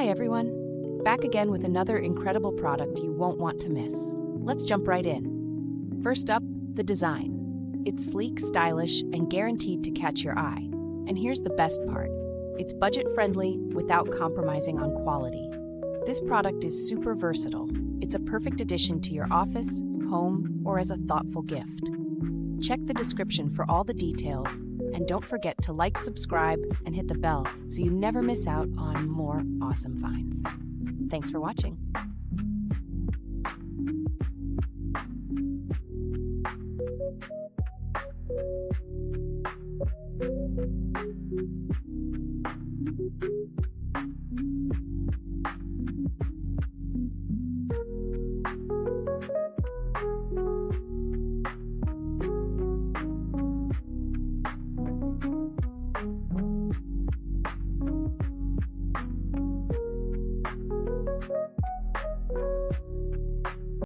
Hi everyone! Back again with another incredible product you won't want to miss. Let's jump right in. First up, the design. It's sleek, stylish, and guaranteed to catch your eye. And here's the best part. It's budget-friendly without compromising on quality. This product is super versatile. It's a perfect addition to your office, home, or as a thoughtful gift. Check the description for all the details, and don't forget to like, subscribe, and hit the bell so you never miss out on more awesome finds. Thanks for watching.